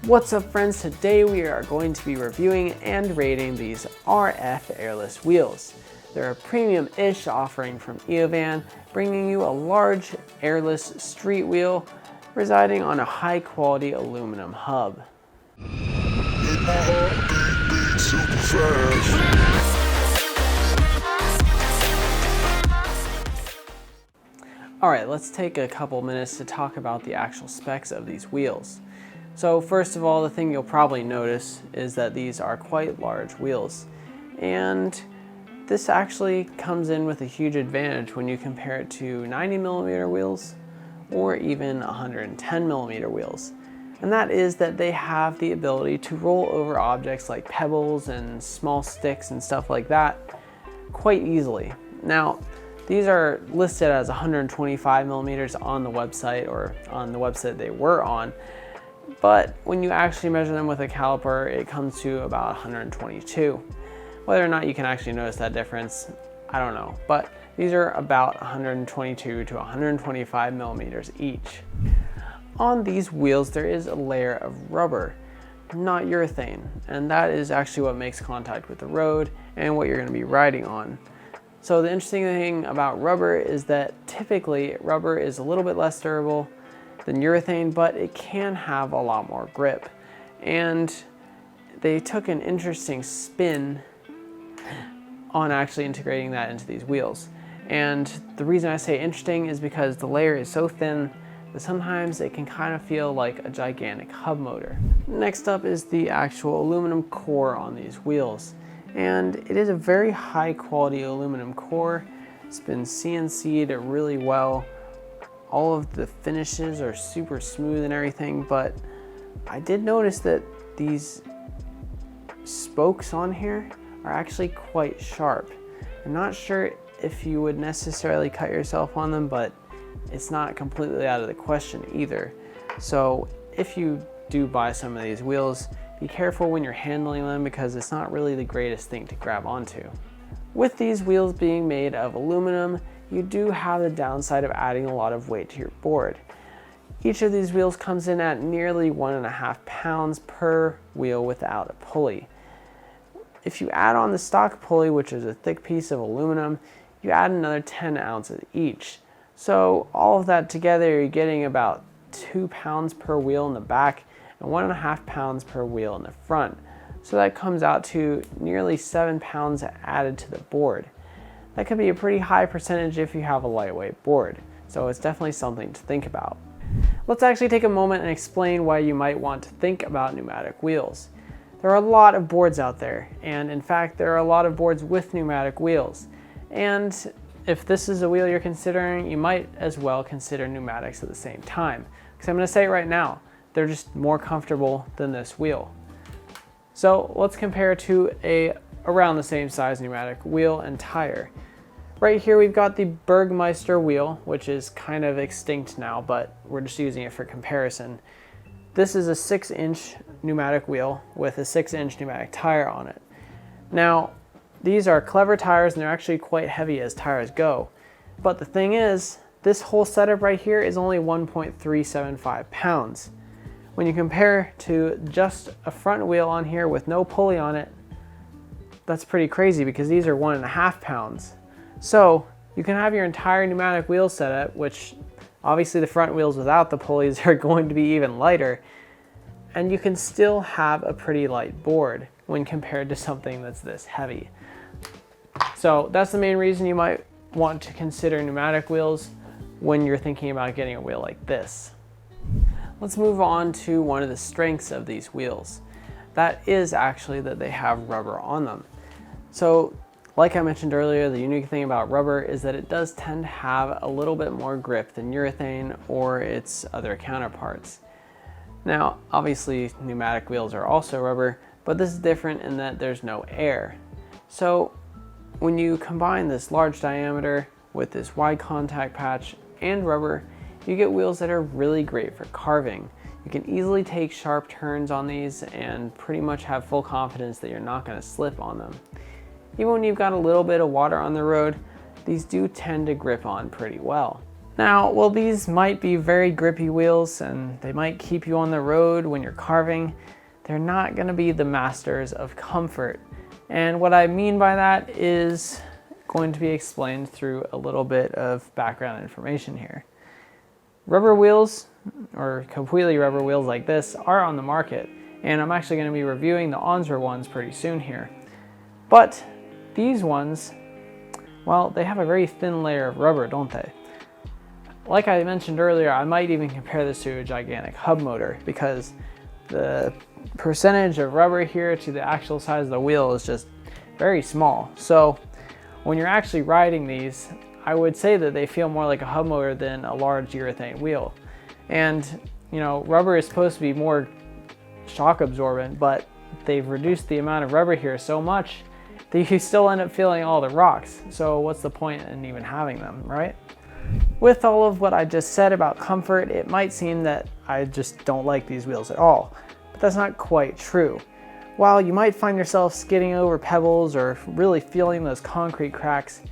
What's up friends, today we are going to be reviewing and rating these RF Airless wheels. They're a premium-ish offering from Eovan, bringing you a large airless street wheel residing on a high-quality aluminum hub. Alright, let's take a couple minutes to talk about the actual specs of these wheels. So first of all, the thing you'll probably notice is that these are quite large wheels. And this actually comes in with a huge advantage when you compare it to 90mm wheels or even 110mm wheels. And that is that they have the ability to roll over objects like pebbles and small sticks and stuff like that quite easily. Now, these are listed as 125mm on the website, or on the website they were on, but when you actually measure them with a caliper, it comes to about 122. Whether or not you can actually notice that difference, I don't know, but these are about 122 to 125mm each. On these wheels, there is a layer of rubber, not urethane, and that is actually what makes contact with the road and what you're going to be riding on. So the interesting thing about rubber is that typically rubber is a little bit less durable than urethane, but it can have a lot more grip. And they took an interesting spin on actually integrating that into these wheels. And the reason I say interesting is because the layer is so thin that sometimes it can kind of feel like a gigantic hub motor. Next up is the actual aluminum core on these wheels. And it is a very high quality aluminum core. It's been CNC'd really well. All of the finishes are super smooth and everything, but I did notice that these spokes on here are actually quite sharp. I'm not sure if you would necessarily cut yourself on them, but it's not completely out of the question either. So if you do buy some of these wheels, be careful when you're handling them because it's not really the greatest thing to grab onto. With these wheels being made of aluminum, you do have the downside of adding a lot of weight to your board. Each of these wheels comes in at nearly 1.5 pounds per wheel without a pulley. If you add on the stock pulley, which is a thick piece of aluminum, you add another 10 ounces each. So all of that together, you're getting about 2 pounds per wheel in the back and 1.5 pounds per wheel in the front. So that comes out to nearly 7 pounds added to the board. That could be a pretty high percentage if you have a lightweight board. So it's definitely something to think about. Let's actually take a moment and explain why you might want to think about pneumatic wheels. There are a lot of boards out there, and in fact there are a lot of boards with pneumatic wheels. And if this is a wheel you're considering, you might as well consider pneumatics at the same time. Because I'm going to say it right now, they're just more comfortable than this wheel. So let's compare to around the same size pneumatic wheel and tire. Right here we've got the Burgmeister wheel, which is kind of extinct now, but we're just using it for comparison. This is a 6-inch pneumatic wheel with a 6-inch pneumatic tire on it. Now, these are clever tires and they're actually quite heavy as tires go. But the thing is, this whole setup right here is only 1.375 pounds. When you compare to just a front wheel on here with no pulley on it, that's pretty crazy because these are 1.5 pounds. So you can have your entire pneumatic wheel setup, which obviously the front wheels without the pulleys are going to be even lighter, and you can still have a pretty light board when compared to something that's this heavy. So that's the main reason you might want to consider pneumatic wheels when you're thinking about getting a wheel like this. Let's move on to one of the strengths of these wheels. That is actually that they have rubber on them. So like I mentioned earlier, the unique thing about rubber is that it does tend to have a little bit more grip than urethane or its other counterparts. Now, obviously pneumatic wheels are also rubber, but this is different in that there's no air. So when you combine this large diameter with this wide contact patch and rubber, you get wheels that are really great for carving. You can easily take sharp turns on these and pretty much have full confidence that you're not going to slip on them. Even when you've got a little bit of water on the road, these do tend to grip on pretty well. Now, while these might be very grippy wheels and they might keep you on the road when you're carving, they're not going to be the masters of comfort. And what I mean by that is going to be explained through a little bit of background information here. Rubber wheels, or completely rubber wheels like this, are on the market, and I'm actually going to be reviewing the Onsra ones pretty soon here. But these ones, well, they have a very thin layer of rubber, don't they? Like I mentioned earlier, I might even compare this to a gigantic hub motor, because the percentage of rubber here to the actual size of the wheel is just very small. So when you're actually riding these, I would say that they feel more like a hub motor than a large urethane wheel. And you know, rubber is supposed to be more shock absorbent, but they've reduced the amount of rubber here so much that you still end up feeling all the rocks. So what's the point in even having them, right? With all of what I just said about comfort, it might seem that I just don't like these wheels at all, but that's not quite true. While you might find yourself skidding over pebbles or really feeling those concrete cracks,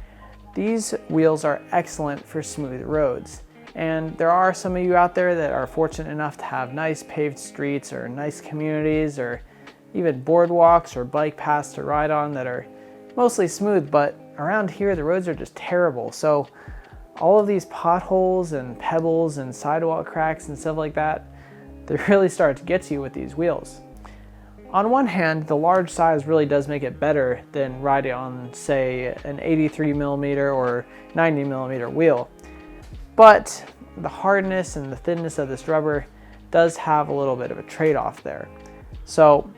these wheels are excellent for smooth roads. And there are some of you out there that are fortunate enough to have nice paved streets or nice communities or even boardwalks or bike paths to ride on that are mostly smooth, but around here the roads are just terrible. So all of these potholes and pebbles and sidewalk cracks and stuff like that, they really start to get to you with these wheels. On one hand, the large size really does make it better than riding on, say, an 83mm or 90mm wheel. But the hardness and the thinness of this rubber does have a little bit of a trade-off there. So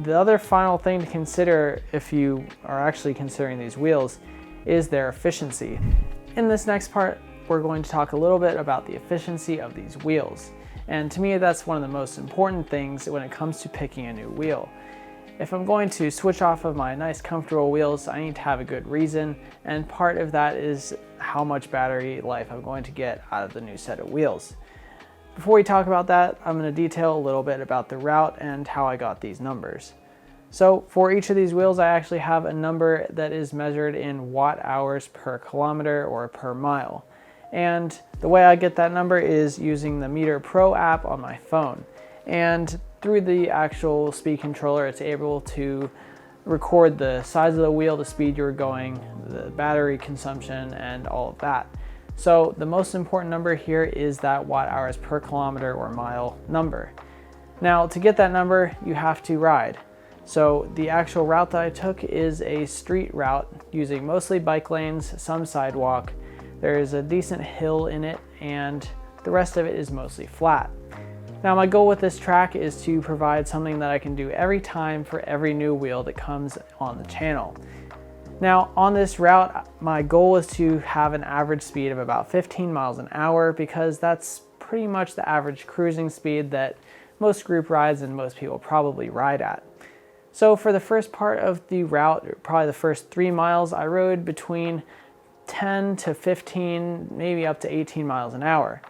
the other final thing to consider if you are actually considering these wheels is their efficiency. In this next part, we're going to talk a little bit about the efficiency of these wheels. And to me, that's one of the most important things when it comes to picking a new wheel. If I'm going to switch off of my nice comfortable wheels, I need to have a good reason, and part of that is how much battery life I'm going to get out of the new set of wheels. Before we talk about that, I'm going to detail a little bit about the route and how I got these numbers. So for each of these wheels, I actually have a number that is measured in watt-hours per kilometer or per mile. And the way I get that number is using the Meter Pro app on my phone. And through the actual speed controller, it's able to record the size of the wheel, the speed you're going, the battery consumption, and all of that. So the most important number here is that watt-hours per kilometer or mile number. Now, to get that number, you have to ride. So the actual route that I took is a street route using mostly bike lanes, some sidewalk. There is a decent hill in it, and the rest of it is mostly flat. Now, my goal with this track is to provide something that I can do every time for every new wheel that comes on the channel. Now, on this route, my goal is to have an average speed of about 15 miles an hour because that's pretty much the average cruising speed that most group rides and most people probably ride at. So for the first part of the route, probably the first 3 miles, I rode between 10 to 15, maybe up to 18 miles an hour.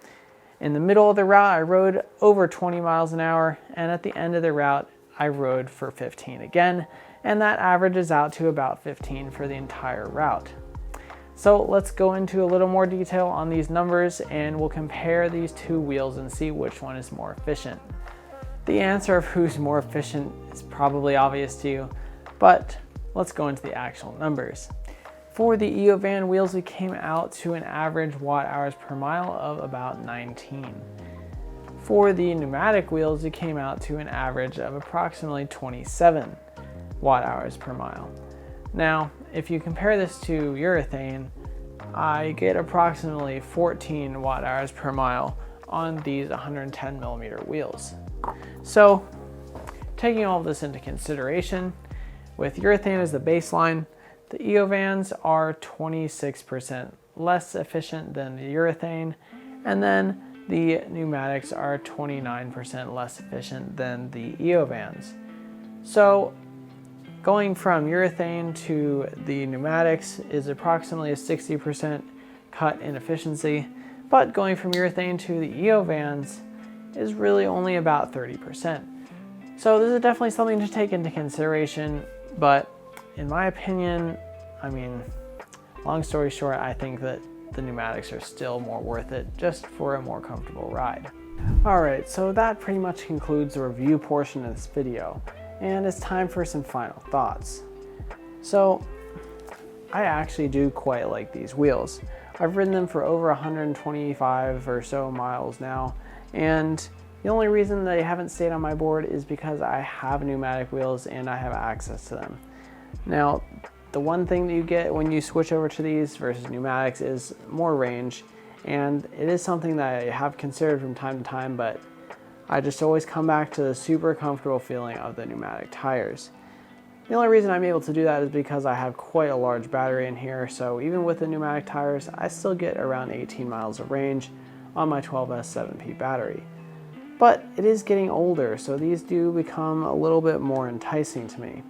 In the middle of the route, I rode over 20 miles an hour, and at the end of the route, I rode for 15 again, and that averages out to about 15 for the entire route. So let's go into a little more detail on these numbers, and we'll compare these two wheels and see which one is more efficient. The answer of who's more efficient is probably obvious to you, but let's go into the actual numbers. For the Eovan wheels, we came out to an average watt-hours per mile of about 19. For the pneumatic wheels, we came out to an average of approximately 27 watt-hours per mile. Now, if you compare this to urethane, I get approximately 14 watt-hours per mile on these 110mm wheels. So, taking all of this into consideration, with urethane as the baseline, the Eovans are 26% less efficient than the urethane, and then the pneumatics are 29% less efficient than the Eovans. So going from urethane to the pneumatics is approximately a 60% cut in efficiency, but going from urethane to the Eovans is really only about 30%. So this is definitely something to take into consideration, but in my opinion, I mean, long story short, I think that the pneumatics are still more worth it just for a more comfortable ride. Alright, so that pretty much concludes the review portion of this video, and it's time for some final thoughts. So, I actually do quite like these wheels. I've ridden them for over 125 or so miles now, and the only reason they haven't stayed on my board is because I have pneumatic wheels and I have access to them. Now, the one thing that you get when you switch over to these versus pneumatics is more range, and it is something that I have considered from time to time, but I just always come back to the super comfortable feeling of the pneumatic tires. The only reason I'm able to do that is because I have quite a large battery in here, so even with the pneumatic tires, I still get around 18 miles of range on my 12S 7P battery. But it is getting older, so these do become a little bit more enticing to me.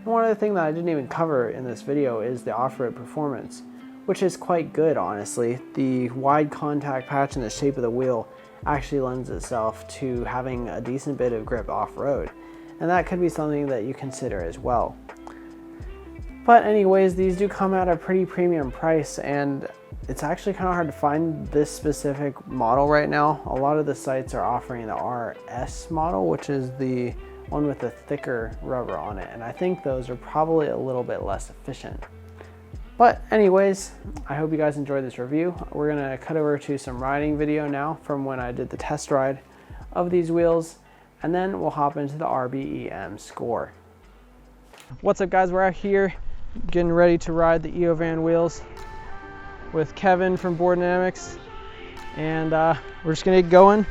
One other thing that I didn't even cover in this video is the off-road performance, which is quite good, honestly. The wide contact patch and the shape of the wheel actually lends itself to having a decent bit of grip off-road, and that could be something that you consider as well. But anyways, these do come at a pretty premium price, and it's actually kind of hard to find this specific model right now. A lot of the sites are offering the RS model, which is the one with the thicker rubber on it, and I think those are probably a little bit less efficient. But anyways, I hope you guys enjoyed this review. We're gonna cut over to some riding video now from when I did the test ride of these wheels, and then we'll hop into the RBEM Score. What's up guys, we're out here getting ready to ride the Eovan wheels with Kevin from Board Dynamics, and we're just gonna get going,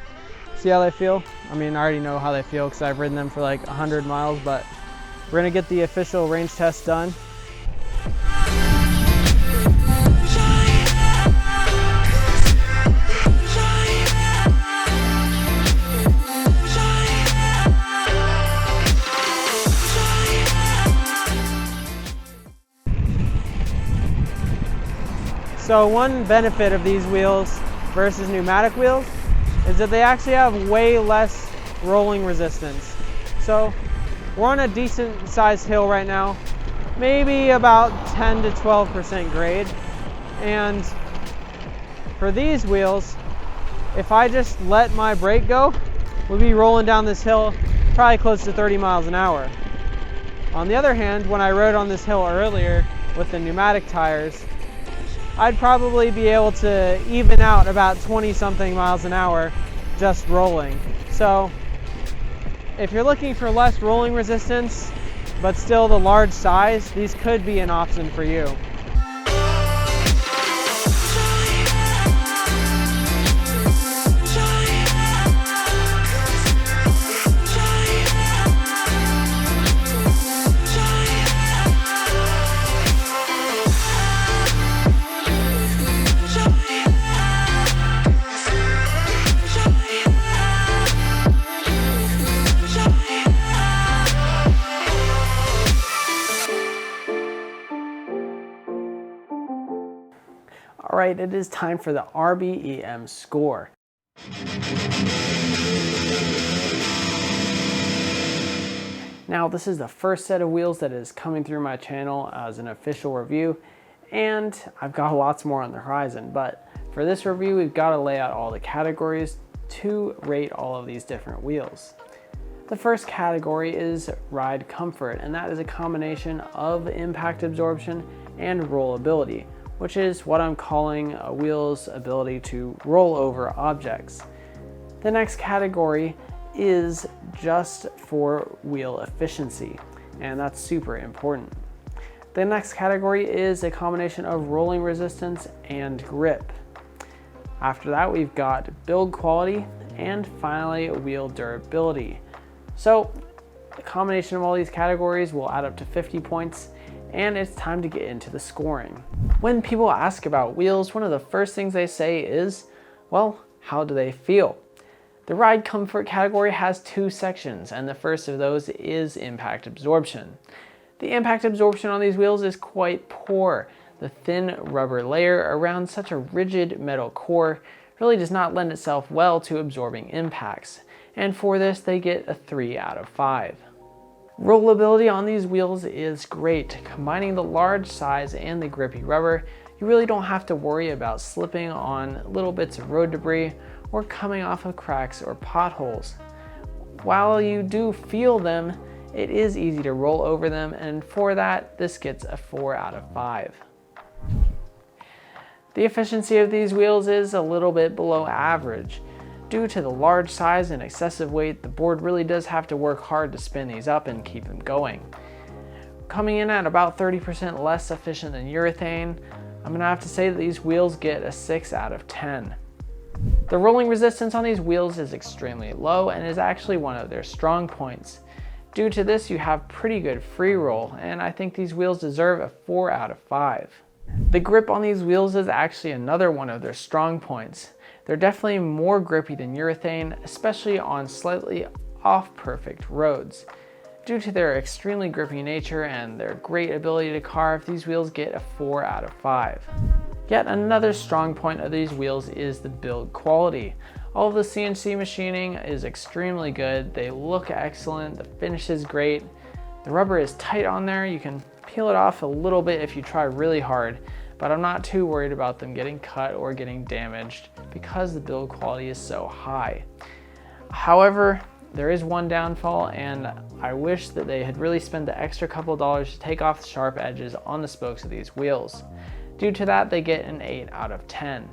see how they feel. I mean, I already know how they feel because I've ridden them for like 100 miles, but we're gonna get the official range test done. So one benefit of these wheels versus pneumatic wheels is that they actually have way less rolling resistance. So we're on a decent sized hill right now, maybe about 10 to 12% grade. And for these wheels, if I just let my brake go, we'll be rolling down this hill probably close to 30 miles an hour. On the other hand, when I rode on this hill earlier with the pneumatic tires, I'd probably be able to even out about 20 something miles an hour just rolling. So if you're looking for less rolling resistance but still the large size, these could be an option for you. All right, it is time for the RBEM Score. Now, this is the first set of wheels that is coming through my channel as an official review, and I've got lots more on the horizon, but for this review, we've got to lay out all the categories to rate all of these different wheels. The first category is ride comfort, and that is a combination of impact absorption and rollability, which is what I'm calling a wheel's ability to roll over objects. The next category is just for wheel efficiency, and that's super important. The next category is a combination of rolling resistance and grip. After that, we've got build quality, and finally wheel durability. So the combination of all these categories will add up to 50 points, and it's time to get into the scoring. When people ask about wheels, one of the first things they say is, well, how do they feel? The ride comfort category has two sections, and the first of those is impact absorption. The impact absorption on these wheels is quite poor. The thin rubber layer around such a rigid metal core really does not lend itself well to absorbing impacts, and for this they get a 3 out of 5. Rollability on these wheels is great. Combining the large size and the grippy rubber, you really don't have to worry about slipping on little bits of road debris or coming off of cracks or potholes. While you do feel them, it is easy to roll over them, and for that, this gets a 4 out of 5. The efficiency of these wheels is a little bit below average. Due to the large size and excessive weight, the board really does have to work hard to spin these up and keep them going. Coming in at about 30% less efficient than urethane, I'm gonna have to say that these wheels get a 6 out of 10. The rolling resistance on these wheels is extremely low and is actually one of their strong points. Due to this, you have pretty good free roll, and I think these wheels deserve a 4 out of 5. The grip on these wheels is actually another one of their strong points. They're definitely more grippy than urethane, especially on slightly off perfect roads. Due to their extremely grippy nature and their great ability to carve, these wheels get a 4 out of 5. Yet another strong point of these wheels is the build quality. All of the CNC machining is extremely good, they look excellent, the finish is great, the rubber is tight on there, you can peel it off a little bit if you try really hard, but I'm not too worried about them getting cut or getting damaged because the build quality is so high. However, there is one downfall, and I wish that they had really spent the extra couple dollars to take off the sharp edges on the spokes of these wheels. Due to that, they get an 8 out of 10.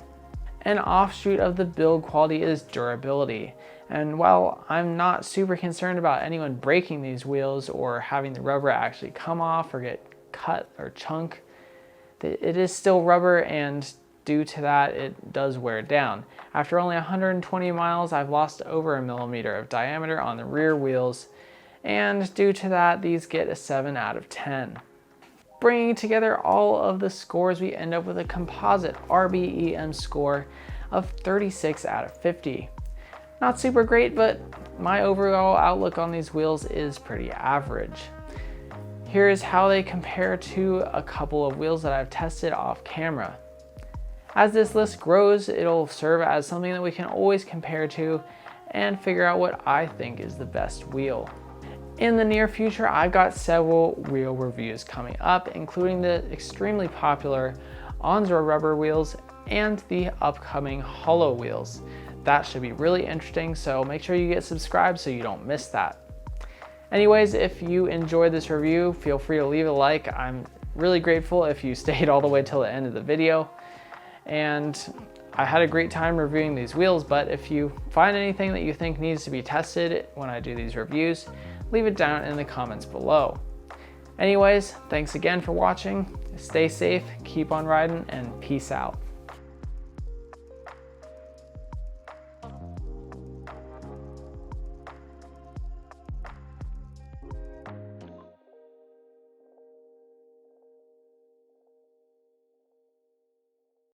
An offshoot of the build quality is durability. And while I'm not super concerned about anyone breaking these wheels or having the rubber actually come off or get cut or chunk, it is still rubber, and due to that, it does wear down. After only 120 miles, I've lost over a millimeter of diameter on the rear wheels, and due to that, these get a 7 out of 10. Bringing together all of the scores, we end up with a composite RBEM score of 36 out of 50. Not super great, but my overall outlook on these wheels is pretty average. Here is how they compare to a couple of wheels that I've tested off camera. As this list grows, it'll serve as something that we can always compare to and figure out what I think is the best wheel. In the near future, I've got several wheel reviews coming up, including the extremely popular Onsra rubber wheels and the upcoming hollow wheels. That should be really interesting, so make sure you get subscribed so you don't miss that. Anyways, if you enjoyed this review, feel free to leave a like. I'm really grateful if you stayed all the way till the end of the video. And I had a great time reviewing these wheels, but if you find anything that you think needs to be tested when I do these reviews, leave it down in the comments below. Anyways, thanks again for watching. Stay safe, keep on riding, and peace out.